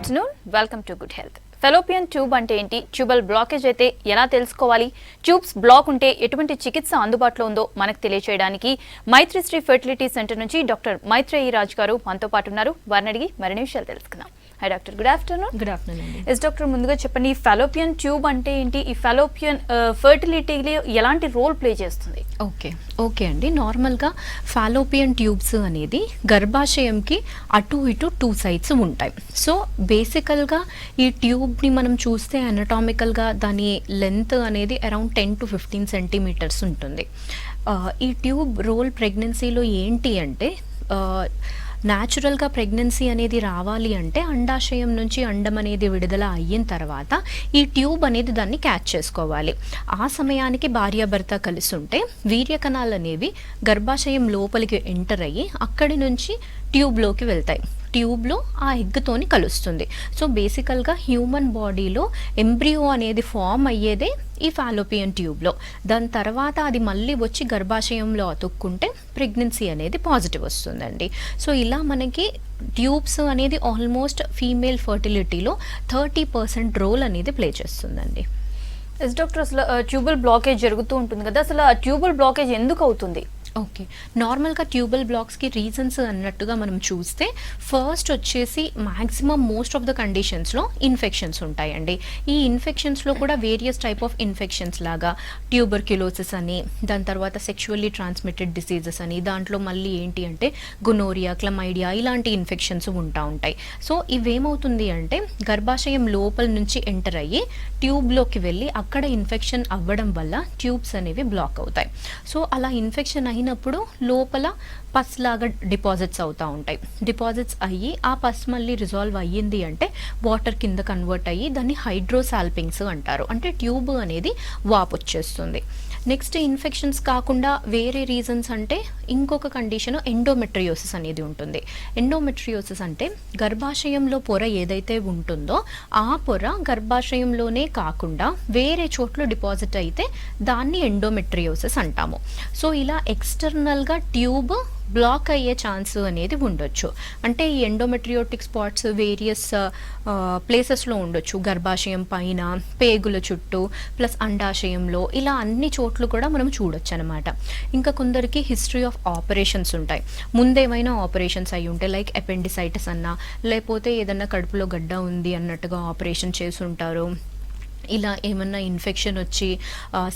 Afternoon welcome to good health. Fallopian tube అంటే ఏంటి, tubal blockage అయితే ఎలా తెలుసుకోవాలి, ట్యూబ్స్ బ్లాక్ ఉంటే ఎటువంటి చికిత్స అందుబాటులో ఉందో మనకు తెలియజేయడానికి మైత్రిశ్రీ ఫెర్టిలిటీ సెంటర్ నుంచి డాక్టర్ మైత్రేయి రాజ్ గారు మనతో పాటు ఉన్నారు. వారిని అడిగి మరిన్ని విషయాలు తెలుసుకుందాం. High doctor, good afternoon. Good afternoon అండి. ఎస్ డాక్టర్, ముందుగా చెప్పండి, ఈ ఫెలోపియన్ ట్యూబ్ అంటే ఏంటి, ఈ ఫెలోపియన్ ఫెర్టిలిటీలో ఎలాంటి రోల్ ప్లే చేస్తుంది? ఓకే అండి. నార్మల్గా ఫాలోపియన్ ట్యూబ్స్ అనేది గర్భాశయంకి అటు ఇటు 2 సైడ్స్ ఉంటాయి. సో బేసికల్గా ఈ ట్యూబ్ని మనం చూస్తే అనటామికల్గా దాని లెంత్ అనేది అరౌండ్ 10 to 15 సెంటీమీటర్స్ ఉంటుంది. ఈ ట్యూబ్ రోల్ ప్రెగ్నెన్సీలో ఏంటి అంటే, న్యాచురల్గా ప్రెగ్నెన్సీ అనేది రావాలి అంటే అండాశయం నుంచి అండం అనేది విడుదల అయిన తర్వాత ఈ ట్యూబ్ అనేది దాన్ని క్యాచ్ చేసుకోవాలి. ఆ సమయానికి భార్యాభర్త కలిసి ఉంటే వీర్యకణాలు అనేవి గర్భాశయం లోపలికి ఎంటర్ అయ్యి అక్కడి నుంచి ట్యూబ్లోకి వెళ్తాయి. ట్యూబ్లో ఆ ఎగ్తోని కలుస్తుంది. సో బేసికల్గా హ్యూమన్ బాడీలో ఎంబ్రియో అనేది ఫామ్ అయ్యేదే ఈ ఫాలోపియన్ ట్యూబ్లో. దాని తర్వాత అది మళ్ళీ వచ్చి గర్భాశయంలో అతుక్కుంటే ప్రెగ్నెన్సీ అనేది పాజిటివ్ వస్తుందండి. సో ఇలా మనకి ట్యూబ్స్ అనేది ఆల్మోస్ట్ ఫీమేల్ ఫర్టిలిటీలో 30% రోల్ అనేది ప్లే చేస్తుందండి. ఎస్ డాక్టర్, అసలు ట్యూబల్ బ్లాకేజ్ జరుగుతూ ఉంటుంది కదా, అసలు ఆ ట్యూబల్ బ్లాకేజ్ ఎందుకు అవుతుంది? ఓకే, నార్మల్గా ట్యూబల్ బ్లాక్స్కి రీజన్స్ అన్నట్టుగా మనం చూస్తే ఫస్ట్ వచ్చేసి మ్యాక్సిమం మోస్ట్ ఆఫ్ ద కండిషన్స్లో ఇన్ఫెక్షన్స్ ఉంటాయండి. ఈ ఇన్ఫెక్షన్స్లో కూడా వేరియస్ టైప్ ఆఫ్ ఇన్ఫెక్షన్స్ లాగా ట్యూబర్క్యులోసిస్ అని, దాని తర్వాత సెక్షువల్లీ ట్రాన్స్మిటెడ్ డిసీజెస్ అని, దాంట్లో మళ్ళీ ఏంటి అంటే గునోరియా, క్లమైడియా ఇలాంటి ఇన్ఫెక్షన్స్ ఉంటాయి. సో ఇవేమవుతుంది అంటే గర్భాశయం లోపల నుంచి ఎంటర్ అయ్యి ట్యూబ్లోకి వెళ్ళి అక్కడ ఇన్ఫెక్షన్ అవ్వడం వల్ల ట్యూబ్స్ అనేవి బ్లాక్ అవుతాయి. సో అలా ఇన్ఫెక్షన్ అయినప్పుడు లోపల పస్ లాగా డిపాజిట్స్ అవుతూ ఉంటాయి. డిపాజిట్స్ అయ్యి ఆ పస్ మళ్ళీ రిజాల్వ్ అయ్యింది అంటే వాటర్ కింద కన్వర్ట్ అయ్యి దాన్ని హైడ్రోసాల్పింగ్స్ అంటారు. అంటే ట్యూబ్ అనేది వాపు వచ్చేస్తుంది. నెక్స్ట్ ఇన్ఫెక్షన్స్ కాకుండా వేరే రీజన్స్ అంటే ఇంకొక కండిషన్ ఎండోమెట్రియోసిస్ అనేది ఉంటుంది. ఎండోమెట్రియోసిస్ అంటే గర్భాశయంలో పొర ఏదైతే ఉంటుందో ఆ పొర గర్భాశయంలోనే కాకుండా వేరే చోట్ల డిపాజిట్ అయితే దాన్ని ఎండోమెట్రియోసిస్ అంటాము. సో ఇలా ఎక్స్టర్నల్గా ట్యూబ్ బ్లాక్ అయ్యే ఛాన్స్ అనేది ఉండొచ్చు. అంటే ఈ ఎండోమెట్రియోటిక్ స్పాట్స్ వేరియస్ ప్లేసెస్లో ఉండొచ్చు. గర్భాశయం పైన, పేగుల చుట్టూ, ప్లస్ అండాశయంలో, ఇలా అన్ని చోట్ల కూడా మనం చూడొచ్చు అనమాట. ఇంకా కొందరికి హిస్టరీ ఆఫ్ ఆపరేషన్స్ ఉంటాయి. ముందేమైనా ఆపరేషన్స్ అయి ఉంటాయి, లైక్ అపెండిసైటిస్ అన్నా, లేకపోతే ఏదన్నా కడుపులో గడ్డ ఉంది అన్నట్టుగా ఆపరేషన్ చేసి ఉంటారు. ఇలా ఏమన్నా ఇన్ఫెక్షన్ వచ్చి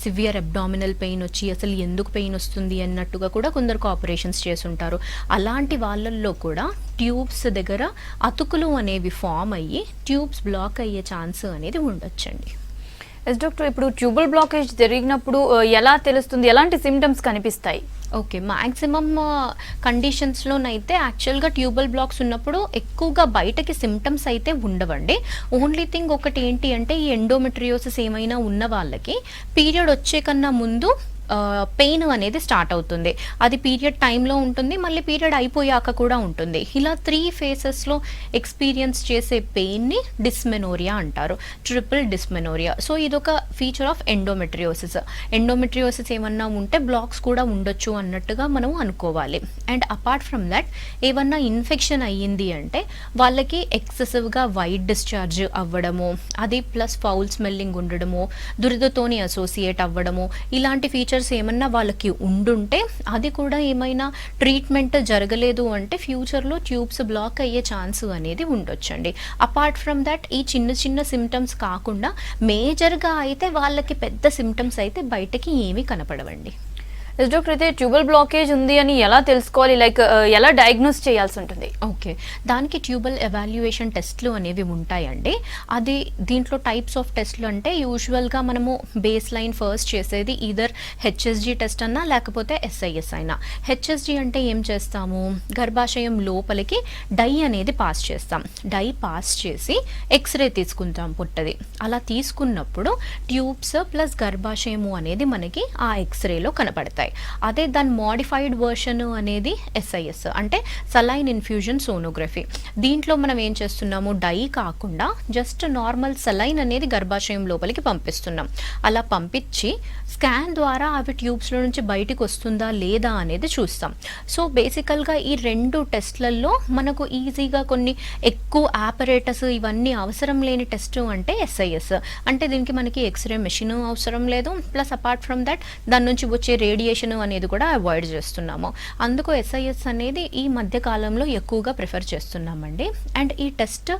సివియర్ అబ్డామినల్ పెయిన్ వచ్చి అసలు ఎందుకు పెయిన్ వస్తుంది అన్నట్టుగా కూడా కొందరికి ఆపరేషన్స్ చేసుంటారు. అలాంటి వాళ్ళల్లో కూడా ట్యూబ్స్ దగ్గర అతుకులు అనేవి ఫామ్ అయ్యి ట్యూబ్స్ బ్లాక్ అయ్యే ఛాన్స్ అనేది ఉండొచ్చండి. ఎస్ డాక్టర్, ఇప్పుడు ట్యూబల్ బ్లాకేజ్ జరిగినప్పుడు ఎలా తెలుస్తుంది, ఎలాంటి సిమ్టమ్స్ కనిపిస్తాయి? ఓకే, మ్యాక్సిమమ్ కండిషన్స్లోనైతే యాక్చువల్గా ట్యూబల్ బ్లాక్స్ ఉన్నప్పుడు ఎక్కువగా బయటకి సిమ్టమ్స్ అయితే ఉండవండి. ఓన్లీ థింగ్ ఒకటి ఏంటి అంటే ఈ ఎండోమెట్రియోసిస్ ఏమైనా ఉన్న వాళ్ళకి పీరియడ్ వచ్చే కన్నా ముందు పెయిన్ అనేది స్టార్ట్ అవుతుంది. అది పీరియడ్ టైంలో ఉంటుంది, మళ్ళీ పీరియడ్ అయిపోయాక కూడా ఉంటుంది. ఇలా 3 ఫేసెస్లో ఎక్స్పీరియన్స్ చేసే పెయిన్ని డిస్మెనోరియా అంటారు, ట్రిపుల్ డిస్మెనోరియా. సో ఇదొక ఫీచర్ ఆఫ్ ఎండోమెట్రియోసిస్. ఎండోమెట్రియోసిస్ ఏమన్నా ఉంటే బ్లాక్స్ కూడా ఉండొచ్చు అన్నట్టుగా మనం అనుకోవాలి. అండ్ అపార్ట్ ఫ్రమ్ దట్ ఏమన్నా ఇన్ఫెక్షన్ అయ్యింది అంటే వాళ్ళకి ఎక్సెసివ్గా వైట్ డిశ్చార్జ్ అవ్వడము, అది ప్లస్ ఫౌల్ స్మెల్లింగ్ ఉండడము, దురదతోని అసోసియేట్ అవ్వడము, ఇలాంటి ఫీచర్స్ ఏమన్నా వాళ్ళకి ఉండుంటే అది కూడా ఏమైనా ట్రీట్మెంట్ జరగలేదు అంటే ఫ్యూచర్లో ట్యూబ్స్ బ్లాక్ అయ్యే ఛాన్స్ అనేది ఉండొచ్చండి. అపార్ట్ ఫ్రమ్ దట్ ఈ చిన్న చిన్న సిమ్టమ్స్ కాకుండా మేజర్గా అయితే వాళ్ళకి పెద్ద సిమ్టమ్స్ అయితే బయటకి ఏమీ కనపడవండి. ఎస్ డాక్టర్, అయితే ట్యూబల్ బ్లాకేజ్ ఉంది అని ఎలా తెలుసుకోవాలి, లైక్ ఎలా డయాగ్నోస్ చేయాల్సి ఉంటుంది? ఓకే, దానికి ట్యూబల్ ఎవాల్యుయేషన్ టెస్ట్లు అనేవి ఉంటాయండి. అది దీంట్లో టైప్స్ ఆఫ్ టెస్ట్లు అంటే యూజువల్గా మనము బేస్ లైన్ ఫస్ట్ చేసేది ఈదర్ హెచ్ఎస్జి టెస్ట్ అన్నా లేకపోతే ఎస్ఐఎస్ అయినా. హెచ్ఎస్జి అంటే ఏం చేస్తాము, గర్భాశయం లోపలికి డై అనేది పాస్ చేస్తాం. డై పాస్ చేసి ఎక్స్రే తీసుకుంటాం పుట్టది. అలా తీసుకున్నప్పుడు ట్యూబ్స్ ప్లస్ గర్భాశయము అనేది మనకి ఆ ఎక్స్రేలో కనపడతాయి. అవుతాయి. అదే దాని మోడిఫైడ్ వర్షన్ అనేది SIS అంటే సలైన్ ఇన్ఫ్యూజన్ సోనోగ్రఫీ. దీంట్లో మనం ఏం చేస్తున్నాము, డై కాకుండా జస్ట్ నార్మల్ సలైన్ అనేది గర్భాశయం లోపలికి పంపిస్తున్నాం. అలా పంపించి స్కాన్ ద్వారా అవి ట్యూబ్స్లో నుంచి బయటికి వస్తుందా లేదా అనేది చూస్తాం. సో బేసికల్గా ఈ 2 టెస్ట్లలో మనకు ఈజీగా కొన్ని ఎక్కువ ఆపరేటస్ ఇవన్నీ అవసరం లేని టెస్ట్ అంటే SIS. అంటే దీనికి మనకి ఎక్స్రే మెషిన్ అవసరం లేదు, ప్లస్ అపార్ట్ ఫ్రమ్ దట్ దాని నుంచి వచ్చే రేడియేషన్ అనేది కూడా అవాయిడ్ చేస్తున్నాము. అందుకు SIS అనేది ఈ మధ్య కాలంలో ఎక్కువగా ప్రిఫర్ చేస్తున్నామండి. అండ్ ఈ టెస్ట్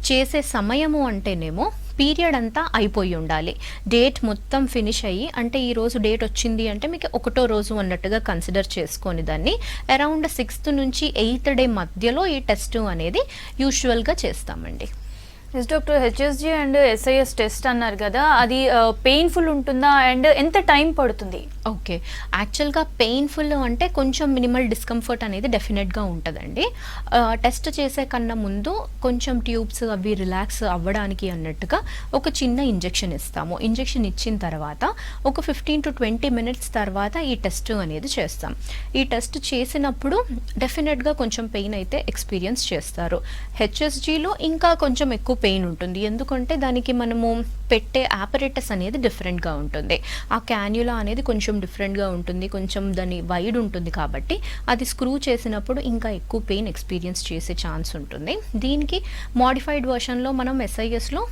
చేసే సమయము అంటేనేమో పీరియడ్ అంతా అయిపోయి ఉండాలి, డేట్ మొత్తం ఫినిష్ అయ్యి, అంటే ఈ రోజు డేట్ వచ్చింది అంటే మీకు 1వ రోజు అన్నట్టుగా కన్సిడర్ చేసుకొని దాన్ని అరౌండ్ 6th నుంచి 8th డే మధ్యలో ఈ టెస్ట్ అనేది యూజువల్గా చేస్తామండి. Yes doctor, HSG and SIS test అన్నారు కదా, అది పెయిన్ఫుల్ ఉంటుందా అండ్ ఎంత టైం పడుతుంది? ఓకే, యాక్చువల్గా పెయిన్ఫుల్ అంటే కొంచెం మినిమల్ డిస్కంఫర్ట్ అనేది డెఫినెట్గా ఉంటుందండి. టెస్ట్ చేసే కన్నా ముందు కొంచెం ట్యూబ్స్ అవి రిలాక్స్ అవ్వడానికి అన్నట్టుగా ఒక చిన్న ఇంజెక్షన్ ఇస్తాము. ఇంజెక్షన్ ఇచ్చిన తర్వాత ఒక 15 to 20 minutes తర్వాత ఈ టెస్ట్ అనేది చేస్తాం. ఈ టెస్ట్ చేసినప్పుడు డెఫినెట్గా కొంచెం పెయిన్ అయితే ఎక్స్పీరియన్స్ చేస్తారు. HSGలో ఇంకా కొంచెం ఎక్కువ పెయిన్ ఉంటుంది, ఎందుకంటే దానికి మనము పెట్టే ఆపరేటస్ అనేది డిఫరెంట్గా ఉంటుంది. ఆ క్యాన్యులా అనేది కొంచెం డిఫరెంట్గా ఉంటుంది, కొంచెం దాని వైడ్ ఉంటుంది, కాబట్టి అది స్క్రూ చేసినప్పుడు ఇంకా ఎక్కువ పెయిన్ ఎక్స్పీరియన్స్ చేసే ఛాన్స్ ఉంటుంది. దీనికి మోడిఫైడ్ వర్షన్లో మనం SISలో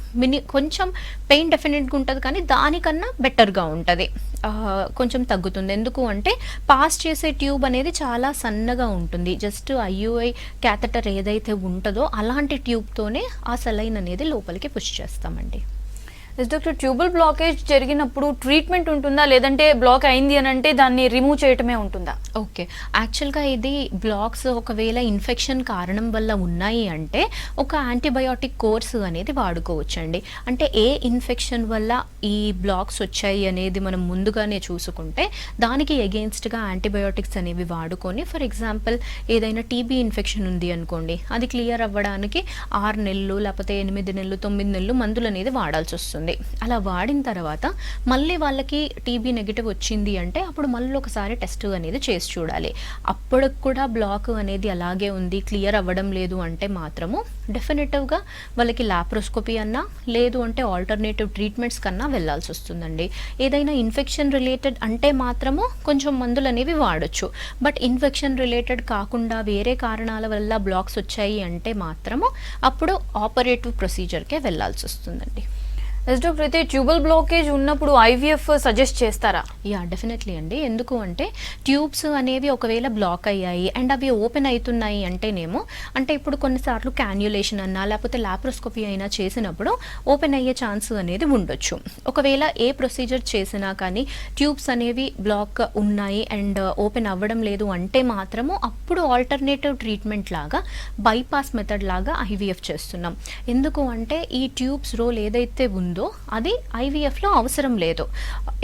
కొంచెం పెయిన్ డెఫినెట్గా ఉంటుంది, కానీ దానికన్నా బెటర్గా ఉంటుంది, కొంచెం తగ్గుతుంది. ఎందుకు అంటే పాస్ చేసే ట్యూబ్ అనేది చాలా సన్నగా ఉంటుంది, జస్ట్ IUI క్యాథెటర్ ఏదైతే ఉంటుందో అలాంటి ట్యూబ్తోనే ఆ సెలైన్ అనేది లోపలికి పుష్ చేస్తామండి. ఎస్ డాక్టర్, ట్యూబల్ బ్లాకేజ్ జరిగినప్పుడు ట్రీట్మెంట్ ఉంటుందా, లేదంటే బ్లాక్ అయింది అని అంటే దాన్ని రిమూవ్ చేయటమే ఉంటుందా? ఓకే, యాక్చువల్గా ఇది బ్లాక్స్ ఒకవేళ ఇన్ఫెక్షన్ కారణం వల్ల ఉన్నాయి అంటే ఒక యాంటీబయాటిక్ కోర్సు అనేది వాడుకోవచ్చండి. అంటే ఏ ఇన్ఫెక్షన్ వల్ల ఈ బ్లాక్స్ వచ్చాయి అనేది మనం ముందుగానే చూసుకుంటే దానికి ఎగెయిన్స్ట్గా యాంటీబయాటిక్స్ అనేవి వాడుకొని, ఫర్ ఎగ్జాంపుల్ ఏదైనా TB ఇన్ఫెక్షన్ ఉంది అనుకోండి, అది క్లియర్ అవ్వడానికి 6 నెలలు లేకపోతే 8 నెలలు 9 నెలలు మందులు అనేది వాడాల్సి వస్తుంది. అలా వాడిన తర్వాత మళ్ళీ వాళ్ళకి TB నెగిటివ్ వచ్చింది అంటే అప్పుడు మళ్ళీ ఒకసారి టెస్ట్ అనేది చేసి చూడాలి. అప్పుడు కూడా బ్లాక్ అనేది అలాగే ఉంది, క్లియర్ అవ్వడం లేదు అంటే మాత్రము డెఫినెటివ్గా వాళ్ళకి లాప్రోస్కోపీ అన్నా లేదు అంటే ఆల్టర్నేటివ్ ట్రీట్మెంట్స్ కన్నా వెళ్ళాల్సి వస్తుందండి. ఏదైనా ఇన్ఫెక్షన్ రిలేటెడ్ అంటే మాత్రము కొంచెం మందులు అనేవి వాడచ్చు, బట్ ఇన్ఫెక్షన్ రిలేటెడ్ కాకుండా వేరే కారణాల వల్ల బ్లాక్స్ వచ్చాయి అంటే మాత్రము అప్పుడు ఆపరేటివ్ ప్రొసీజర్కే వెళ్ళాల్సి వస్తుందండి. ఎస్ డాక్టర్, అయితే ట్యూబల్ బ్లాకేజ్ ఉన్నప్పుడు IVF సజెస్ట్ చేస్తారా? యా, డెఫినెట్లీ అండి. ఎందుకు అంటే ట్యూబ్స్ అనేవి ఒకవేళ బ్లాక్ అయ్యాయి అండ్ అవి ఓపెన్ అవుతున్నాయి అంటేనేమో, అంటే ఇప్పుడు కొన్నిసార్లు క్యాన్యులేషన్ అన్నా లేకపోతే లాప్రోస్కోపీ అయినా చేసినప్పుడు ఓపెన్ అయ్యే ఛాన్స్ అనేది ఉండొచ్చు. ఒకవేళ ఏ ప్రొసీజర్ చేసినా కానీ ట్యూబ్స్ అనేవి బ్లాక్ ఉన్నాయి అండ్ ఓపెన్ అవ్వడం లేదు అంటే మాత్రము అప్పుడు ఆల్టర్నేటివ్ ట్రీట్మెంట్ లాగా బైపాస్ మెథడ్ లాగా IVF చేస్తున్నాం. ఎందుకు అంటే ఈ ట్యూబ్స్ రోల్ ఏదైతే ఉందో అది IVFలో అవసరం లేదు.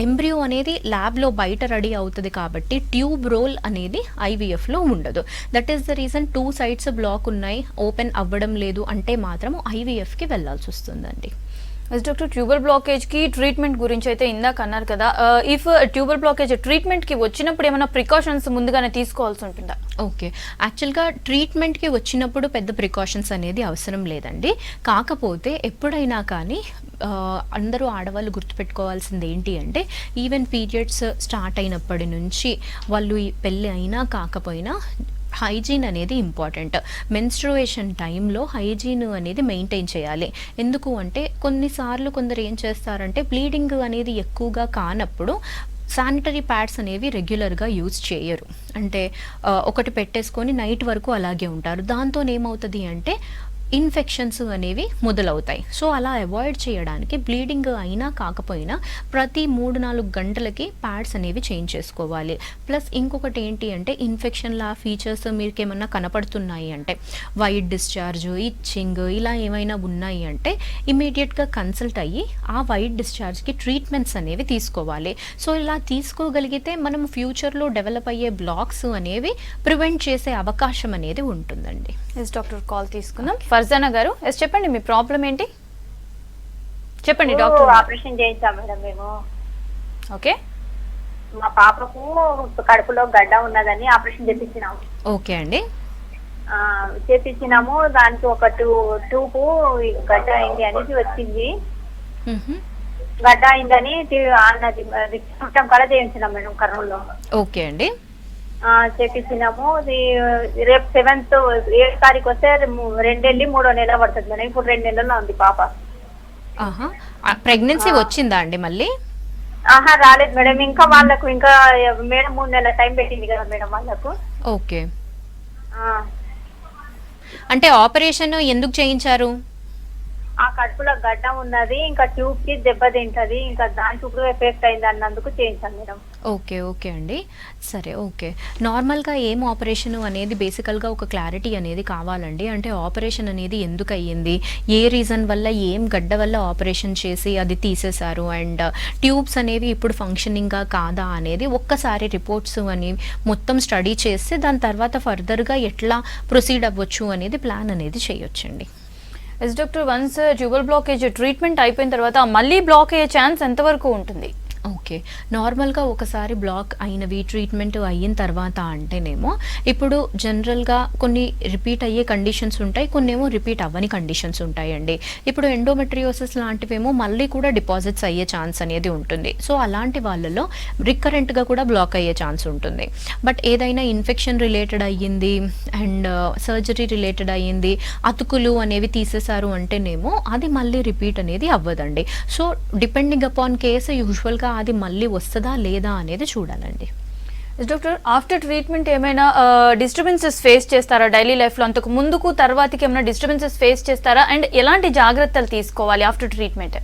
ఎంబ్రియో అనేది ల్యాబ్లో బయట రెడీ అవుతుంది కాబట్టి ట్యూబ్ రోల్ అనేది IVFలో ఉండదు. That is the reason 2 sides block ఉన్నాయి, ఓపెన్ అవ్వడం లేదు అంటే మాత్రం IVFకి వెళ్ళాల్సి వస్తుందండి. ఎస్ డాక్టర్, ట్యూబల్ బ్లాకేజ్కి ట్రీట్మెంట్ గురించి అయితే ఇందాక అన్నారు కదా, ఇఫ్ ట్యూబల్ బ్లాకేజ్ ట్రీట్మెంట్కి వచ్చినప్పుడు ఏమైనా ప్రికాషన్స్ ముందుగానే తీసుకోవాల్సి ఉంటుందా? ఓకే, యాక్చువల్గా ట్రీట్మెంట్కి వచ్చినప్పుడు పెద్ద ప్రికాషన్స్ అనేది అవసరం లేదండి. కాకపోతే ఎప్పుడైనా కానీ అందరూ ఆడవాళ్ళు గుర్తుపెట్టుకోవాల్సింది ఏంటి అంటే ఈవెన్ పీరియడ్స్ స్టార్ట్ అయినప్పటి నుంచి వాళ్ళు ఈ పెళ్ళి అయినా కాకపోయినా హైజీన్ అనేది ఇంపార్టెంట్. మెన్స్ట్రుయేషన్ టైంలో హైజీన్ అనేది మెయింటైన్ చేయాలి. ఎందుకు అంటే కొన్నిసార్లు కొందరు ఏం చేస్తారంటే బ్లీడింగ్ అనేది ఎక్కువగా కానప్పుడు శానిటరీ ప్యాడ్స్ అనేవి రెగ్యులర్గా యూజ్ చేయరు, అంటే ఒకటి పెట్టేసుకొని నైట్ వరకు అలాగే ఉంటారు. దాంతో ఏమవుతుంది అంటే ఇన్ఫెక్షన్స్ అనేవి మొదలవుతాయి. సో అలా అవాయిడ్ చేయడానికి బ్లీడింగ్ అయినా కాకపోయినా ప్రతి 3-4 గంటలకి ప్యాడ్స్ అనేవి చేంజ్ చేసుకోవాలి. ప్లస్ ఇంకొకటి ఏంటి అంటే ఇన్ఫెక్షన్ల ఫీచర్స్ మీకు ఏమన్నా కనపడుతున్నాయి అంటే వైట్ డిశ్చార్జ్, ఇచ్చింగ్ ఇలా ఏమైనా ఉన్నాయి అంటే ఇమీడియట్గా కన్సల్ట్ అయ్యి ఆ వైట్ డిశ్చార్జ్కి ట్రీట్మెంట్స్ అనేవి తీసుకోవాలి. సో ఇలా తీసుకోగలిగితే మనం ఫ్యూచర్లో డెవలప్ అయ్యే బ్లాక్స్ అనేవి ప్రివెంట్ చేసే అవకాశం అనేది ఉంటుందండి. ఎస్ డాక్టర్, కాల్ తీసుకుందాం. ఫర్జానా గారు, ఎస్ చెప్పండి, మీ ప్రాబ్లం ఏంటి చెప్పండి డాక్టర్. ఆపరేషన్ చేయించాం మేడం మేము. ఓకే, మా పాపకు కడుపులో గడ్డ ఉన్నదని ఆపరేషన్ చేపించినాము. ఓకే అండి. చేపించినాము. దానికి ఒక టూపు గడ్డ అయింది అనేసి వచ్చింది. గడ్డ అయిందని అన్నది చుట్టం కళ చేయించినాం మేడం కర్నూలులో. ఓకే అండి. చేపించినాము. రేపు 7th 7వ తారీఖు వస్తే 2 నెలలు 3వ నెల పడుతుంది మేడం. ఇప్పుడు 2 నెలల్లో ఉంది పాప. ప్రెగ్నెన్సీ వచ్చిందా అండి మళ్ళీ? రాలేదు మేడం. ఇంకా వాళ్ళకు ఇంకా మేడం 3 నెలల టైం పెట్టింది కదా మేడం వాళ్ళకు. ఓకే. అంటే ఆపరేషన్ ఎందుకు చేయించారు? ఆ కడుపులో గడ్డ ఉన్నది, ఇంకా ట్యూబ్ కి దెబ్బ తింటది, ఇంకా దానికి ఇప్పుడు ఎఫెక్ట్ అయింది అన్నందుకు చేయించాను మేడం. ఓకే ఓకే అండి. సరే ఓకే. నార్మల్గా ఏం ఆపరేషన్ అనేది బేసికల్గా ఒక క్లారిటీ అనేది కావాలండి. అంటే ఆపరేషన్ అనేది ఎందుకు అయ్యింది, ఏ రీజన్ వల్ల, ఏం గడ్డ వల్ల ఆపరేషన్ చేసి అది తీసేశారు, అండ్ ట్యూబ్స్ అనేవి ఇప్పుడు ఫంక్షనింగ్గా కాదా అనేది ఒక్కసారి రిపోర్ట్స్ అనేవి మొత్తం స్టడీ చేస్తే దాని తర్వాత ఫర్దర్గా ఎట్లా ప్రొసీడ్ అవ్వచ్చు అనేది ప్లాన్ అనేది చేయొచ్చండి. Yes doctor, once tubal blockage treatment అయిపోయిన తర్వాత మళ్ళీ బ్లాక్ అయ్యే ఛాన్స్ ఎంతవరకు ఉంటుంది? ఓకే. నార్మల్గా ఒకసారి బ్లాక్ అయినవి ట్రీట్మెంట్ అయిన తర్వాత అంటేనేమో ఇప్పుడు జనరల్గా కొన్ని రిపీట్ అయ్యే కండిషన్స్ ఉంటాయి, కొన్ని ఏమో రిపీట్ అవ్వని కండిషన్స్ ఉంటాయండి. ఇప్పుడు ఎండోమెట్రియోసిస్ లాంటివేమో మళ్ళీ కూడా డిపాజిట్స్ అయ్యే ఛాన్స్ అనేది ఉంటుంది. సో అలాంటి వాళ్ళలో రికరెంట్గా కూడా బ్లాక్ అయ్యే ఛాన్స్ ఉంటుంది. బట్ ఏదైనా ఇన్ఫెక్షన్ రిలేటెడ్ అయ్యింది అండ్ సర్జరీ రిలేటెడ్ అయ్యింది, అతుకులు అనేవి తీసేశారు అంటేనేమో అది మళ్ళీ రిపీట్ అనేది అవ్వదండి. సో డిపెండింగ్ అపాన్ కేసు యూజువల్గా అది మళ్ళీ వస్తుందా లేదా అనేది చూడాలండి. డాక్టర్, ఆఫ్టర్ ట్రీట్మెంట్ ఏమైనా డిస్టర్బెన్సెస్ ఫేస్ చేస్తారా డైలీ లైఫ్లో? అంతకు ముందుకు తర్వాతకి ఏమైనా డిస్టర్బెన్సెస్ ఫేస్ చేస్తారా? అండ్ ఎలాంటి జాగ్రత్తలు తీసుకోవాలి ఆఫ్టర్ ట్రీట్మెంట్?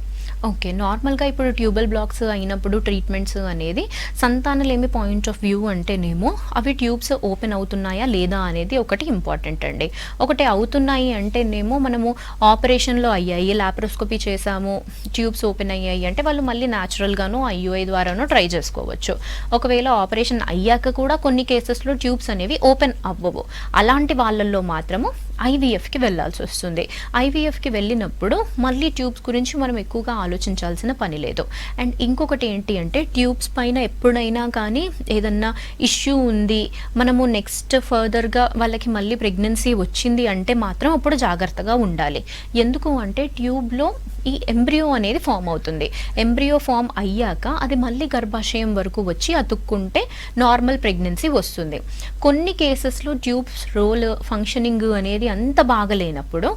ఓకే. నార్మల్గా ఇప్పుడు ట్యూబల్ బ్లాక్స్ అయినప్పుడు ట్రీట్మెంట్స్ అనేది సంతానలేమి పాయింట్ ఆఫ్ వ్యూ అంటేనేమో అవి ట్యూబ్స్ ఓపెన్ అవుతున్నాయా లేదా అనేది ఒకటి ఇంపార్టెంట్ అండి. ఒకటి అవుతున్నాయి అంటేనేమో మనము ఆపరేషన్లో అయ్యాయి, లాప్రోస్కోపీ చేసాము, ట్యూబ్స్ ఓపెన్ అయ్యాయి అంటే వాళ్ళు మళ్ళీ న్యాచురల్గానో ఐయుఐ ద్వారానో ట్రై చేసుకోవచ్చు. ఒకవేళ ఆపరేషన్ అయ్యాక కూడా కొన్ని కేసెస్లో ట్యూబ్స్ అనేవి ఓపెన్ అవ్వవు. అలాంటి వాళ్ళల్లో మాత్రము ఐవీఎఫ్కి వెళ్ళాల్సి వస్తుంది. ఐవీఎఫ్కి వెళ్ళినప్పుడు మళ్ళీ ట్యూబ్స్ గురించి మనం ఎక్కువగా ఆలోచించాల్సిన పని లేదు. అండ్ ఇంకొకటి ఏంటి అంటే ట్యూబ్స్ పైన ఎప్పుడైనా కానీ ఏదన్నా ఇష్యూ ఉంది, మనము నెక్స్ట్ ఫర్దర్గా వాళ్ళకి మళ్ళీ ప్రెగ్నెన్సీ వచ్చింది అంటే మాత్రం అప్పుడు జాగ్రత్తగా ఉండాలి. ఎందుకు అంటే ట్యూబ్లో ఈ ఎంబ్రియో అనేది ఫామ్ అవుతుంది. ఎంబ్రియో ఫామ్ అయ్యాక అది మళ్ళీ గర్భాశయం వరకు వచ్చి అతుక్కుంటే నార్మల్ ప్రెగ్నెన్సీ వస్తుంది. కొన్ని కేసెస్లో ట్యూబ్స్ రోల్ ఫంక్షనింగ్ అనేది అంత బాగలేనప్పుడు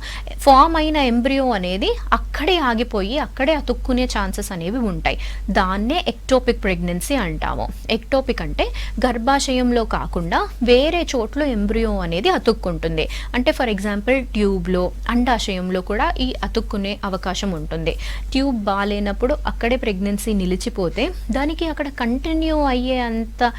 ఫామ్ అయిన ఎంబ్రియో అనేది అక్కడే ఆగిపోయి అక్కడే అతుక్కునే ఛాన్సెస్ అనేవి ఉంటాయి. దాన్నే ఎక్టోపిక్ ప్రెగ్నెన్సీ అంటాము. ఎక్టోపిక్ అంటే గర్భాశయంలో కాకుండా వేరే చోట్ల ఎంబ్రియో అనేది అతుక్కుంటుంది. అంటే ఫర్ ఎగ్జాంపుల్ ట్యూబ్లో, అండాశయంలో కూడా ఈ అతుక్కునే అవకాశం ఉంటుంది. ట్యూబ్ బాగాలేనప్పుడు అక్కడే ప్రెగ్నెన్సీ నిలిచిపోతే దానికి అక్కడ కంటిన్యూ అయ్యే అంత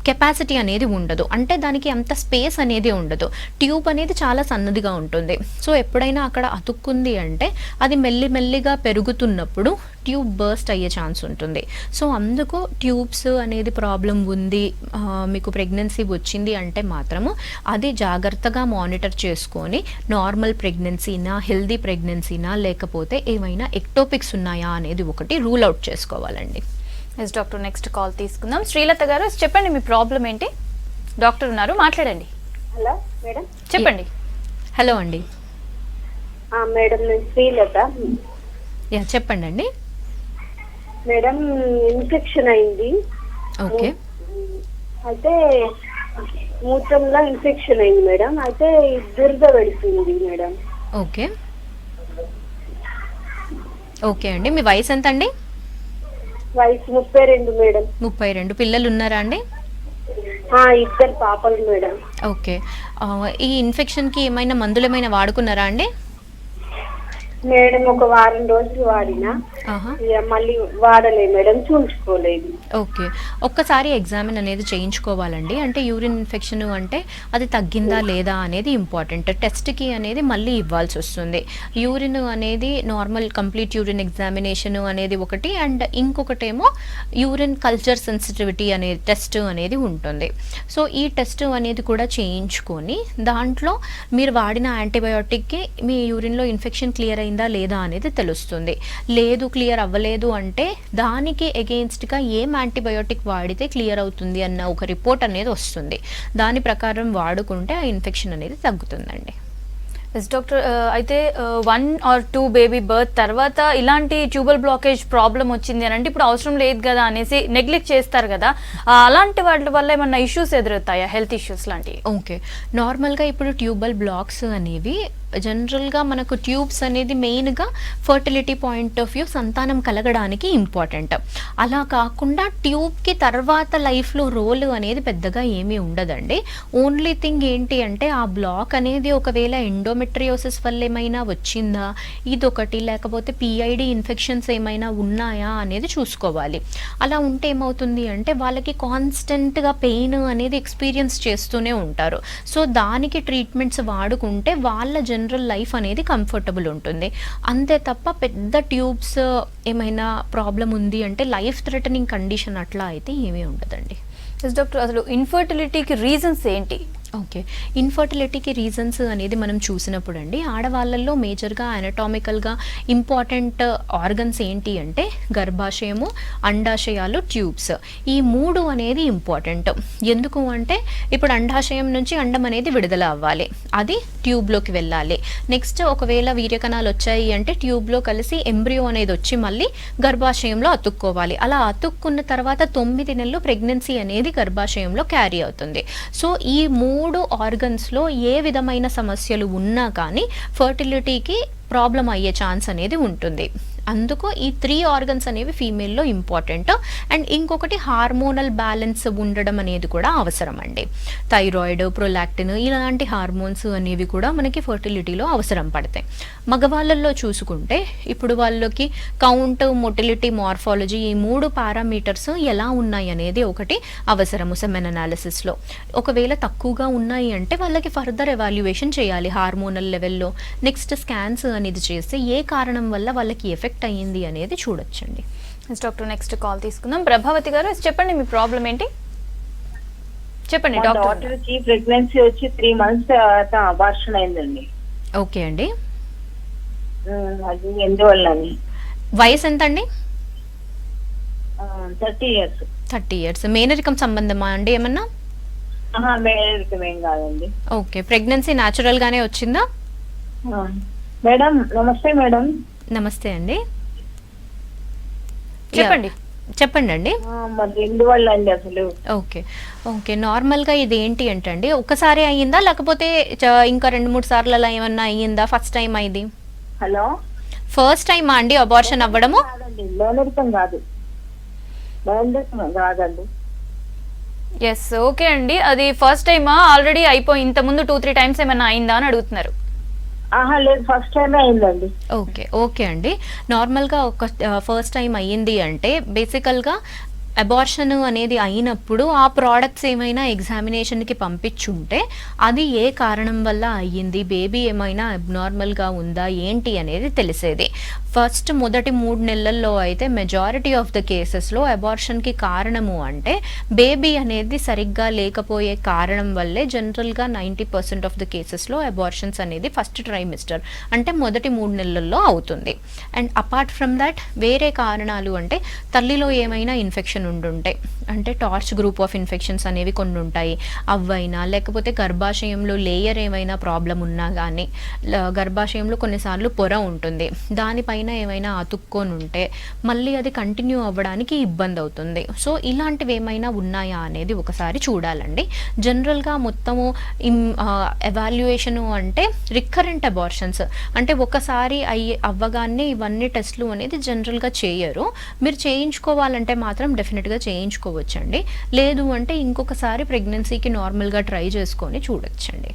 కెపాసిటీ అనేది ఉండదు. అంటే దానికి అంత స్పేస్ అనేది ఉండదు. ట్యూబ్ అనేది చాలా సన్నదిగా ఉంటుంది. సో ఎప్పుడైనా అక్కడ అతుక్కుంది అంటే అది మెల్లిమెల్లిగా పెరుగుతున్నప్పుడు ట్యూబ్ బర్స్ట్ అయ్యే ఛాన్స్ ఉంటుంది. సో అందుకు ట్యూబ్స్ అనేది ప్రాబ్లం ఉంది, మీకు ప్రెగ్నెన్సీ వచ్చింది అంటే మాత్రము అది జాగ్రత్తగా మానిటర్ చేసుకొని నార్మల్ ప్రెగ్నెన్సీనా, హెల్దీ ప్రెగ్నెన్సీనా, లేకపోతే ఏమైనా ఎక్టోపిక్స్ ఉన్నాయా అనేది ఒకటి రూల్ అవుట్ చేసుకోవాలండి. ఎస్ డాక్టర్, నెక్స్ట్ కాల్ తీసుకుందాం. శ్రీలత గారు చెప్పండి, మీ ప్రాబ్లం ఏంటి? డాక్టర్ ఉన్నారు, మాట్లాడండి. హలో మేడం, చెప్పండి. హలో అండి. మేడం నేను శ్రీలత. చెప్పండి అండి. మేడం ఇన్ఫెక్షన్ అయింది. ఓకే. అయితే మూత్రంలో ఇన్ఫెక్షన్ అయింది మేడం. అయితే దురద పెడుతుంది మేడం. ఓకే ఓకే అండి. మీ వయసు ఎంత అండి? వయసు 32 మేడం. 32. పిల్లలు ఉన్నారా అండి? 2 పాపలు మేడం. ఓకే. ఈ ఇన్ఫెక్షన్కి ఏమైనా మందులు ఏమైనా వాడుకున్నారా అండి? మేడం ఒక వారం రోజులు వాడినా, మళ్ళీ వాడలే మేడం, చూపించుకోలేదు. ఓకే. ఒక్కసారి ఎగ్జామిన్ అనేది చేయించుకోవాలండి. అంటే యూరిన్ ఇన్ఫెక్షన్ అంటే అది తగ్గిందా లేదా అనేది ఇంపార్టెంట్. టెస్ట్కి అనేది మళ్ళీ ఇవ్వాల్సి వస్తుంది. యూరిన్ అనేది నార్మల్ కంప్లీట్ యూరిన్ ఎగ్జామినేషన్ అనేది ఒకటి, అండ్ ఇంకొకటేమో యూరిన్ కల్చర్ సెన్సిటివిటీ అనే టెస్ట్ అనేది ఉంటుంది. సో ఈ టెస్ట్ అనేది కూడా చేయించుకొని దాంట్లో మీరు వాడిన యాంటీబయాటిక్కి మీ యూరిన్లో ఇన్ఫెక్షన్ క్లియర్ అయిందా లేదా అనేది తెలుస్తుంది. లేదు క్లియర్ అవ్వలేదు అంటే దానికి అగెయిన్స్ట్గా ఏం యాంటీబయోటిక్ వాడితే క్లియర్ అవుతుంది అన్న ఒక రిపోర్ట్ అనేది వస్తుంది. దాని ప్రకారం వాడుకుంటే ఆ ఇన్ఫెక్షన్ అనేది తగ్గుతుందండి. ఎస్ డాక్టర్, అయితే 1 or 2 బేబీ బర్త్ తర్వాత ఇలాంటి ట్యూబల్ బ్లాకేజ్ ప్రాబ్లం వచ్చింది అని అంటే ఇప్పుడు అవసరం లేదు కదా అనేసి నెగ్లెక్ట్ చేస్తారు కదా, అలాంటి వాటి వల్ల ఏమన్నా ఇష్యూస్ ఎదురవుతాయా, హెల్త్ ఇష్యూస్ లాంటివి? ఓకే, నార్మల్గా ఇప్పుడు ట్యూబల్ బ్లాక్స్ అనేవి జనరల్గా మనకు ట్యూబ్స్ అనేది మెయిన్గా ఫర్టిలిటీ పాయింట్ ఆఫ్ వ్యూ సంతానం కలగడానికి ఇంపార్టెంట్. అలా కాకుండా ట్యూబ్కి తర్వాత లైఫ్లో రోల్ అనేది పెద్దగా ఏమీ ఉండదండి. ఓన్లీ థింగ్ ఏంటి అంటే ఆ బ్లాక్ అనేది ఒకవేళ ఎండోమెట్రియోసిస్ వల్ల ఏమైనా వచ్చిందా ఇదొకటి, లేకపోతే పిఐడి ఇన్ఫెక్షన్స్ ఏమైనా ఉన్నాయా అనేది చూసుకోవాలి. అలా ఉంటే ఏమవుతుంది అంటే వాళ్ళకి కాన్స్టెంట్గా పెయిన్ అనేది ఎక్స్పీరియన్స్ చేస్తూనే ఉంటారు. సో దానికి ట్రీట్మెంట్స్ వాడుకుంటే వాళ్ళ జనరల్ లైఫ్ అనేది కంఫర్టబుల్ ఉంటుంది. అంతే తప్ప పెద్ద ట్యూబ్స్ ఏమైనా ప్రాబ్లం ఉంది అంటే లైఫ్ థ్రెటనింగ్ కండిషన్ అట్లా అయితే ఏమీ ఉండదండి. ఎస్ డాక్టర్, అసలు ఇన్ఫర్టిలిటీకి రీజన్స్ ఏంటి? ఓకే, ఇన్ఫర్టిలిటీకి రీజన్స్ అనేది మనం చూసినప్పుడు అండి ఆడవాళ్ళల్లో మేజర్గా అనటామికల్గా ఇంపార్టెంట్ ఆర్గన్స్ ఏంటి అంటే గర్భాశయము, అండాశయాలు, ట్యూబ్స్, ఈ 3 అనేది ఇంపార్టెంట్. ఎందుకు అంటే ఇప్పుడు అండాశయం నుంచి అండం అనేది విడుదల అవ్వాలి, అది ట్యూబ్లోకి వెళ్ళాలి. నెక్స్ట్ ఒకవేళ వీర్యకణాలు వచ్చాయి అంటే ట్యూబ్లో కలిసి ఎంబ్రియో అనేది వచ్చి మళ్ళీ గర్భాశయంలో అతుక్కోవాలి. అలా అతుక్కున్న తర్వాత 9 నెలలు ప్రెగ్నెన్సీ అనేది గర్భాశయంలో క్యారీ అవుతుంది. సో ఈ 3 ఆర్గన్స్లో ఏ విధమైన సమస్యలు ఉన్నా కానీ ఫర్టిలిటీకి ప్రాబ్లం అయ్యే ఛాన్స్ అనేది ఉంటుంది. అందుకు ఈ 3 ఆర్గన్స్ అనేవి ఫీమేల్లో ఇంపార్టెంట్. అండ్ ఇంకొకటి హార్మోనల్ బ్యాలెన్స్ ఉండడం అనేది కూడా అవసరం అండి. థైరాయిడ్, ప్రొలాక్టిన్ ఇలాంటి హార్మోన్స్ అనేవి కూడా మనకి ఫర్టిలిటీలో అవసరం పడతాయి. మగవాళ్ళల్లో చూసుకుంటే ఇప్పుడు వాళ్ళకి కౌంట్, మొటిలిటీ, మార్ఫాలజీ ఈ 3 పారామీటర్స్ ఎలా ఉన్నాయి అనేది ఒకటి అవసరము సెమెన్ అనాలిసిస్లో. ఒకవేళ తక్కువగా ఉన్నాయి అంటే వాళ్ళకి ఫర్దర్ ఎవాల్యుయేషన్ చేయాలి హార్మోనల్ లెవెల్లో. నెక్స్ట్ స్కాన్స్ అనేది చేస్తే ఏ కారణం వల్ల వాళ్ళకి ఎఫెక్ట్ అయ్యింది అనేది చూడొచ్చండి. డాక్టర్, నెక్స్ట్ కాల్ తీసుకుందాం. ప్రభావతి గారు, చెప్పండి మీ ప్రాబ్లం ఏంటి? చెప్పండి డాక్టర్. డాక్టర్కి ప్రెగ్నెన్సీ వచ్చి 3 months తర్వాత అబార్షన్ అయిందండి. ఓకే అండి, అది ఎందువల్ల? వయసు ఎంత అండి? 30 years. 30 years. మేనరికం సంబంధమా అండి ఏమన్నా? మేనరికం ఏం కాదండి. ఓకే, ప్రెగ్నెన్సీ న్యాచురల్ గానే వచ్చిందా? మేడం నమస్తే. మేడం నమస్తే అండి, చెప్పండి. చెప్పండి అండి. మరి ఎందువల్ల అండి అసలు? ఓకే ఓకే, నార్మల్గా ఇది ఏంటి అంటే అండి ఒక్కసారి అయ్యిందా లేకపోతే ఇంకా 2-3 సార్లు అలా ఏమన్నా అయ్యిందా? ఫస్ట్ టైం ఇది? హలో, ఫస్ట్ టైం అండి అబార్షన్ అవ్వడము? కాదండి, మేనరికం కాదు. మేనరికం కాదండి. ఎస్, ఓకే అండి. అది ఫస్ట్ టైమా, ఆల్రెడీ అయిపోయి ఇంతకుముందు 2-3 టైమ్స్ ఏమైనా అయిందా అని అడుగుతున్నారు. లేదు, ఫస్ట్ టైమే అయిందండి. ఓకే ఓకే అండి, నార్మల్గా ఒక ఫస్ట్ టైం అయ్యింది అంటే బేసికల్గా అబార్షన్ అనేది అయినప్పుడు ఆ ప్రోడక్ట్స్ ఏమైనా ఎగ్జామినేషన్కి పంపించుంటే అది ఏ కారణం వల్ల అయ్యింది, బేబీ ఏమైనా అబ్నార్మల్గా ఉందా ఏంటి అనేది తెలిసేది. ఫస్ట్ మొదటి 3 నెలల్లో అయితే మెజారిటీ ఆఫ్ ద కేసెస్లో అబార్షన్కి కారణము అంటే బేబీ అనేది సరిగ్గా లేకపోయే కారణం వల్లే జనరల్గా 90% ఆఫ్ ద కేసెస్లో అబార్షన్స్ అనేది ఫస్ట్ ట్రైమిస్టర్ అంటే మొదటి 3 నెలల్లో అవుతుంది. అండ్ అపార్ట్ ఫ్రమ్ దట్ వేరే కారణాలు అంటే తల్లిలో ఏమైనా ఇన్ఫెక్షన్ ఉండుంటాయి, అంటే టార్చ్ గ్రూప్ ఆఫ్ ఇన్ఫెక్షన్స్ అనేవి కొన్ని ఉంటాయి, అవైనా లేకపోతే గర్భాశయంలో లేయర్ ఏమైనా ప్రాబ్లం ఉన్నా కానీ గర్భాశయంలో కొన్నిసార్లు పొర ఉంటుంది, దానిపైన ఏమైనా అతుక్కొని ఉంటే మళ్ళీ అది కంటిన్యూ అవ్వడానికి ఇబ్బంది అవుతుంది. సో ఇలాంటివి ఏమైనా ఉన్నాయా అనేది ఒకసారి చూడాలండి. జనరల్గా మొత్తము ఎవాల్యుయేషను అంటే రికరెంట్ అబార్షన్స్ అంటే ఒకసారి అవ్వగానే ఇవన్నీ టెస్ట్లు అనేది జనరల్గా చేయరు. మీరు చేయించుకోవాలంటే మాత్రం డెఫినెట్గా చేయించుకోవచ్చండి. లేదు అంటే ఇంకొకసారి ప్రెగ్నెన్సీకి నార్మల్గా ట్రై చేసుకొని చూడొచ్చండి.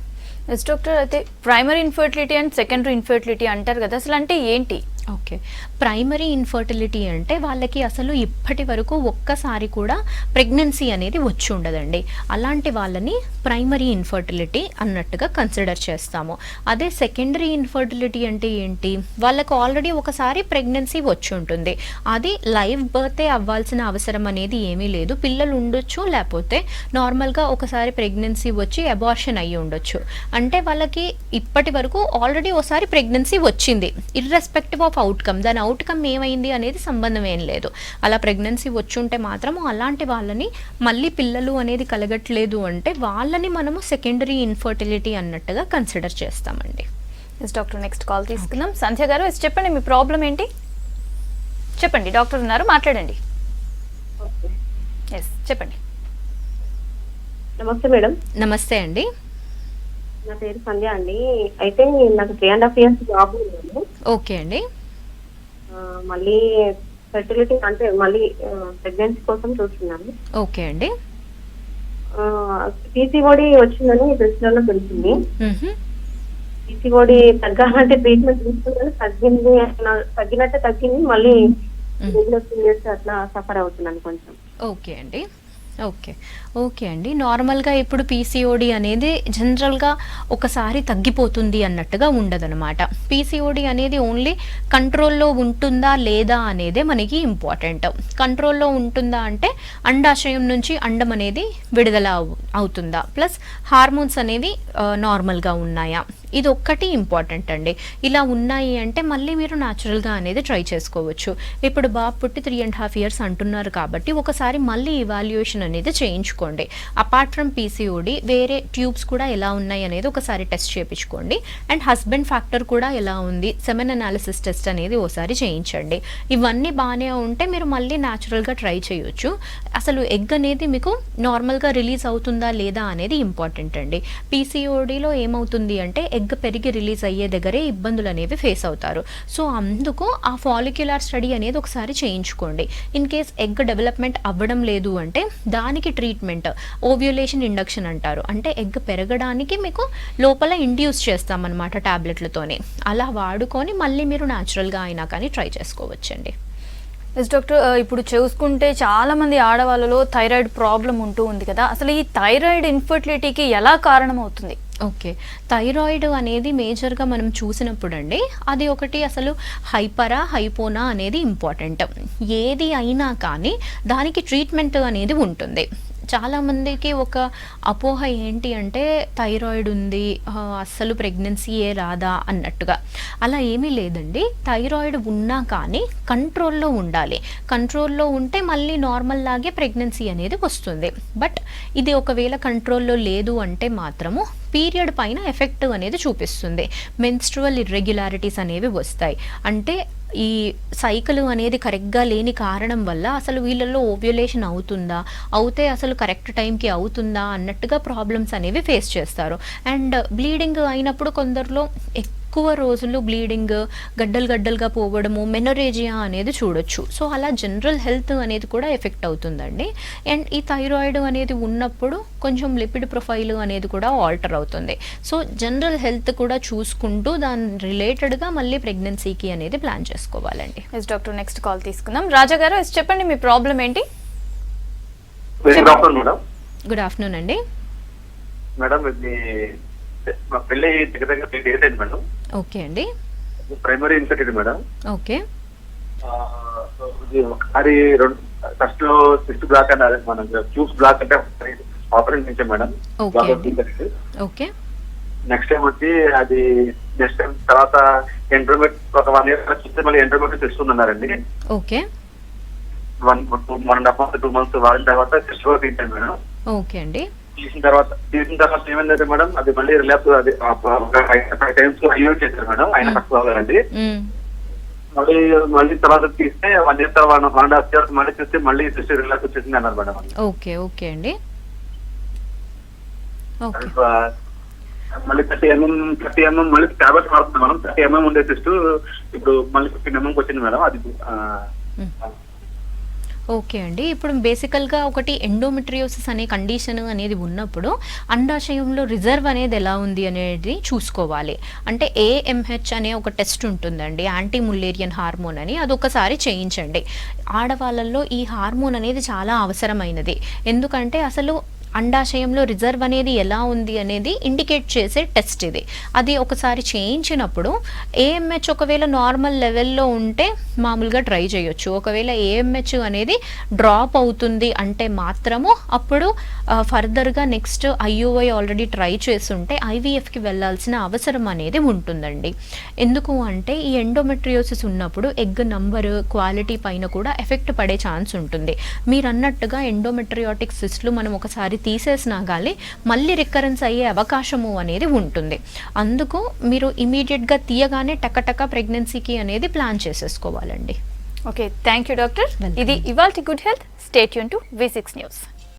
ఎస్ డాక్టర్, అయితే primary infertility and secondary infertility అంటారు కదా, అసలు అంటే ఏంటి? ఓకే, ప్రైమరీ ఇన్ఫర్టిలిటీ అంటే వాళ్ళకి అసలు ఇప్పటి వరకు ఒక్కసారి కూడా ప్రెగ్నెన్సీ అనేది వచ్చి ఉండదండి. అలాంటి వాళ్ళని ప్రైమరీ ఇన్ఫర్టిలిటీ అన్నట్టుగా కన్సిడర్ చేస్తాము. అదే సెకండరీ ఇన్ఫర్టిలిటీ అంటే ఏంటి, వాళ్ళకు ఆల్రెడీ ఒకసారి ప్రెగ్నెన్సీ వచ్చి ఉంటుంది, అది లైవ్ బర్తే అవ్వాల్సిన అవసరం అనేది ఏమీ లేదు, పిల్లలు ఉండొచ్చు, లేకపోతే నార్మల్గా ఒకసారి ప్రెగ్నెన్సీ వచ్చి అబార్షన్ అయ్యి ఉండొచ్చు. అంటే వాళ్ళకి ఇప్పటి వరకు ఆల్రెడీ ఒకసారి ప్రెగ్నెన్సీ వచ్చింది, ఇర్రెస్పెక్టివ్ ఆఫ్ అవుట్కమ్, దాని అవుట్కమ్ ఏమైంది అనేది సంబంధం ఏం లేదు. అలా ప్రెగ్నెన్సీ వచ్చుంటే మాత్రం అలాంటి వాళ్ళని మళ్ళీ పిల్లలు అనేది కలగట్లేదు అంటే వాళ్ళని మనము సెకండరీ ఇన్ఫర్టిలిటీ అన్నట్టుగా కన్సిడర్ చేస్తామండి. ఎస్ డాక్టర్, నెక్స్ట్ కాల్ తీసుకుందాం. సంధ్య గారు, ఎస్ చెప్పండి, మీ ప్రాబ్లం ఏంటి చెప్పండి. డాక్టర్ ఉన్నారు, మాట్లాడండి. ఎస్ చెప్పండి. నమస్తే మేడం. నమస్తే అండి. నా పేరు సంధ్య అండి. అయితే నాకు 3.5 years జాబ్ ఉంది. ఓకే అండి. మళ్ళీ ఫెర్టిలిటీ అంటే మళ్ళీ ప్రెగ్నెన్సీ కోసం చూస్తున్నాను. ఓకే అండి. పీసీఓడి వచ్చిందని ప్రశ్నలో తెలిసింది. మ్హూ. పీసీఓడి తగ్గాలంటే ట్రీట్మెంట్ తీసుకున్నాను, తగ్గినట్టే తగ్గింది. మళ్ళీ రెగ్యులర్ పీరియడ్స్ అట్లా సఫర్ అవుతున్నాను కొంచెం. ఓకే అండి. ఓకే అండి. నార్మల్గా ఇప్పుడు పీసీఓడి అనేది జనరల్గా ఒకసారి తగ్గిపోతుంది అన్నట్టుగా ఉండదన్నమాట. పీసీఓడి అనేది ఓన్లీ కంట్రోల్లో ఉంటుందా లేదా అనేదే మనకి ఇంపార్టెంట్. కంట్రోల్లో ఉంటుందా అంటే అండాశయం నుంచి అండం అనేది విడుదల అవుతుందా, ప్లస్ హార్మోన్స్ అనేవి నార్మల్గా ఉన్నాయా, ఇది ఒక్కటి ఇంపార్టెంట్ అండి. ఇలా ఉన్నాయి అంటే మళ్ళీ మీరు న్యాచురల్గా అనేది ట్రై చేసుకోవచ్చు. ఇప్పుడు బాబు పుట్టి 3.5 years అంటున్నారు కాబట్టి ఒకసారి మళ్ళీ ఇవాల్యుయేషన్ అనేది చేయించుకోండి. అపార్ట్ ఫ్రమ్ పీసీఓడి వేరే ట్యూబ్స్ కూడా ఎలా ఉన్నాయి అనేది ఒకసారి టెస్ట్ చేయించుకోండి. అండ్ హస్బెండ్ ఫ్యాక్టర్ కూడా ఎలా ఉంది, సెమెన్ అనాలిసిస్ టెస్ట్ అనేది ఒకసారి చేయించండి. ఇవన్నీ బాగానే ఉంటే మీరు మళ్ళీ న్యాచురల్గా ట్రై చేయొచ్చు. అసలు ఎగ్ అనేది మీకు నార్మల్గా రిలీజ్ అవుతుందా లేదా అనేది ఇంపార్టెంట్ అండి. పీసీఓడిలో ఏమవుతుంది అంటే ఎగ్ పెరిగి రిలీజ్ అయ్యే దగ్గరే ఇబ్బందులు అనేవి ఫేస్ అవుతారు. సో అందుకు ఆ ఫాలిక్యులర్ స్టడీ అనేది ఒకసారి చేయించుకోండి. ఇన్ కేస్ ఎగ్ డెవలప్మెంట్ అవ్వడం లేదు అంటే దానికి ట్రీట్మెంట్ ఓవ్యులేషన్ ఇండక్షన్ అంటారు. అంటే ఎగ్ పెరగడానికి మీకు లోపల ఇండ్యూస్ చేస్తామన్నమాట టాబ్లెట్లతోనే. అలా వాడుకొని మళ్ళీ మీరు న్యాచురల్గా అయినా కానీ ట్రై చేసుకోవచ్చండి. ఎస్ డాక్టర్, ఇప్పుడు చూసుకుంటే చాలా మంది ఆడవాళ్ళలో థైరాయిడ్ ప్రాబ్లం ఉంటూ ఉంది కదా, అసలు ఈ థైరాయిడ్ ఇన్ఫర్టిలిటీకి ఎలా కారణం అవుతుంది? ఓకే, థైరాయిడ్ అనేది మేజర్గా మనం చూసినప్పుడు అండి అది ఒకటి అసలు హైపరా హైపోనా అనేది ఇంపార్టెంట్. ఏది అయినా కానీ దానికి ట్రీట్మెంట్ అనేది ఉంటుంది. చాలామందికి ఒక అపోహ ఏంటి అంటే థైరాయిడ్ ఉంది, అస్సలు ప్రెగ్నెన్సీయే రాదా అన్నట్టుగా. అలా ఏమీ లేదండి. థైరాయిడ్ ఉన్నా కానీ కంట్రోల్లో ఉండాలి. కంట్రోల్లో ఉంటే మళ్ళీ నార్మల్ లాగే ప్రెగ్నెన్సీ అనేది వస్తుంది. బట్ ఇది ఒకవేళ కంట్రోల్లో లేదు అంటే మాత్రము పీరియడ్ పైన ఎఫెక్ట్ అనేది చూపిస్తుంది. మెన్స్ట్రువల్ ఇర్రెగ్యులారిటీస్ అనేవి వస్తాయి. అంటే ఈ సైకిల్ అనేది కరెక్ట్గా లేని కారణం వల్ల అసలు వీళ్ళల్లో ఓవ్యులేషన్ అవుతుందా, అవుతే అసలు కరెక్ట్ టైంకి అవుతుందా అన్నట్టుగా ప్రాబ్లమ్స్ అనేవి ఫేస్ చేస్తారు. అండ్ బ్లీడింగ్ అయినప్పుడు కొందరిలో ఎక్కువ రోజులు బ్లీడింగ్, గడ్డలుగా పోవడము, మెనోరేజియా అనేది చూడొచ్చు. సో అలా జనరల్ హెల్త్ అనేది కూడా ఎఫెక్ట్ అవుతుందండి. అండ్ ఈ థైరాయిడ్ అనేది ఉన్నప్పుడు కొంచెం లిపిడ్ ప్రొఫైల్ అనేది కూడా ఆల్టర్ అవుతుంది. సో జనరల్ హెల్త్ కూడా చూసుకుంటూ దాని రిలేటెడ్గా మళ్ళీ ప్రెగ్నెన్సీకి అనేది ప్లాన్ చేసుకోవాలండి. ఎస్ డాక్టర్, నెక్స్ట్ కాల్ తీసుకుందాం. రాజా గారు, ఎస్ చెప్పండి, మీ ప్రాబ్లం ఏంటి? గుడ్ ఆఫ్టర్నూన్ అండి. మేడం, ఇది మా పెళ్ళి దగ్గర 3 days అయింది మేడం. ఓకే అండి. Primary infected madam. ఓకే. ఒకసారి ఫస్ట్ లో 6 బ్లాక్ అన్నారు, మనం ట్యూబ్స్ బ్లాక్ అంటే ఆపరేషన్ చేసాం మేడం. ఓకే. నెక్స్ట్ టైం వచ్చి అది నెక్స్ట్ టైం తర్వాత ఎంట్రోమెట్ ఒక 1 year చూస్తే మళ్ళీ ఎంట్రోమెట్ తెస్తున్నారండి. ఓకే. 1.5 months 2 months వాడిన తర్వాత టెస్ట్ వర్క్ తీసాను మేడం. ఓకే అండి. తీసిన తర్వాత ఏమైందంటే మేడం, అది మళ్ళీ రిలాప్స్, అది 5 times యూజ్ చేశారు మేడం. ఆయన ఫస్ట్ కావాలండి. మళ్ళీ తర్వాత తీస్తే 1 year తర్వాత 1.5 years మళ్ళీ చూస్తే మళ్ళీ రిలాప్స్ వచ్చేసింది అన్నారు మేడం. ఓకే. ఓకే అండి. మళ్ళీ 30 mm మళ్ళీ టాబ్లెట్స్ వాడుతున్నాం మేడం. 30 mm ఉండే టెస్ట్ ఇప్పుడు మళ్ళీ 15 mm వచ్చింది మేడం. అది ఓకే అండి. ఇప్పుడు బేసికల్గా ఒకటి ఎండోమెట్రియోసిస్ అనే కండిషన్ అనేది ఉన్నప్పుడు అండాశయంలో రిజర్వ్ అనేది ఎలా ఉంది అనేది చూసుకోవాలి. అంటే AMH అనే ఒక టెస్ట్ ఉంటుందండి, యాంటీ ముల్లేరియన్ హార్మోన్ అని. అది ఒకసారి చేయించండి. ఆడవాళ్ళల్లో ఈ హార్మోన్ అనేది చాలా అవసరమైనది. ఎందుకంటే అసలు అండాశయంలో రిజర్వ్ అనేది ఎలా ఉంది అనేది ఇండికేట్ చేసే టెస్ట్ ఇది. అది ఒకసారి చేయించినప్పుడు ఏఎంహెచ్ ఒకవేళ నార్మల్ లెవెల్లో ఉంటే మామూలుగా ట్రై చేయొచ్చు. ఒకవేళ ఏఎంహెచ్ అనేది డ్రాప్ అవుతుంది అంటే మాత్రము అప్పుడు ఫర్దర్గా నెక్స్ట్ ఐయుఐ ఆల్రెడీ ట్రై చేస్తుంటే ఐవీఎఫ్కి వెళ్ళాల్సిన అవసరం అనేది ఉంటుందండి. ఎందుకు అంటే ఈ ఎండోమెట్రియోసిస్ ఉన్నప్పుడు ఎగ్ నంబర్ క్వాలిటీ పైన కూడా ఎఫెక్ట్ పడే ఛాన్స్ ఉంటుంది. మీరు అన్నట్టుగా ఎండోమెట్రియాటిక్ సిస్ట్లు మనం ఒకసారి తీసేసినా కానీ మళ్ళీ రికరెన్స్ అయ్యే అవకాశము అనేది ఉంటుంది. అందుకు మీరు ఇమీడియట్గా తీయగానే టకటక ప్రెగ్నెన్సీకి అనేది ప్లాన్ చేసేసుకోవాలండి. Okay, thank you doctor. ఇది ఇవాల్టి good health. Stay tune to V6 news.